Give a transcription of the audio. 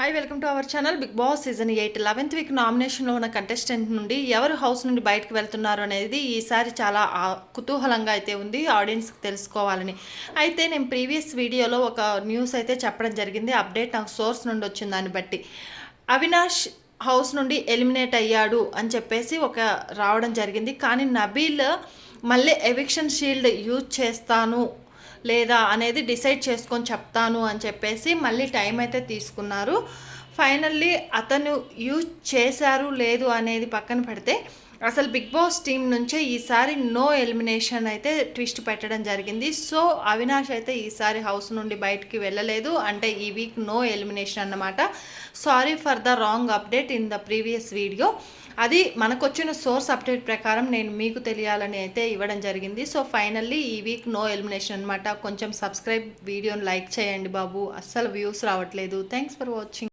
Hi welcome to our channel. Bigg Boss season 8 11th week నామినేషన్లో ఉన్న contestant నుండి ఎవరు హౌస్ నుండి బయటకు వెళ్తున్నారు అనేది ఈసారి చాలా కుతూహలంగా అయితే ఉంది ఆడియన్స్కి తెలుసుకోవాలని. అయితే నేను ప్రీవియస్ వీడియోలో ఒక న్యూస్ అయితే చెప్పడం జరిగింది. అప్డేట్ నాకు సోర్స్ నుండి వచ్చిన దాన్ని బట్టి అవినాష్ హౌస్ నుండి ఎలిమినేట్ అయ్యాడు అని చెప్పేసి ఒక రావడం జరిగింది. కానీ నబీల్ మళ్ళీ ఎవిక్షన్ షీల్డ్ యూజ్ చేస్తాను లేదా అనేది డిసైడ్ చేసుకొని చెప్తాను అని చెప్పేసి మళ్ళీ టైం అయితే తీసుకున్నారు. ఫైనల్లీ అతను యూజ్ చేశారు లేదు అనేది పక్కన పెడితే అసలు బిగ్ బాస్ టీం నుంచే ఈసారి నో ఎలిమినేషన్ అయితే ట్విస్ట్ పెట్టడం జరిగింది. సో అవినాష్ అయితే ఈసారి హౌస్ నుండి బయటికి వెళ్ళలేదు, అంటే ఈ వీక్ నో ఎలిమినేషన్ అన్నమాట. Sorry for the wrong update in the previous video. అది మనకు వచ్చిన సోర్స్ అప్డేట్ ప్రకారం నేను మీకు తెలియాలని అయితే ఇవ్వడం జరిగింది. సో ఫైనల్లీ ఈ వీక్ నో ఎలిమినేషన్ అనమాట. కొంచెం సబ్స్క్రైబ్, వీడియోని లైక్ చేయండి బాబు, అస్సలు వ్యూస్ రావట్లేదు. Thanks for watching.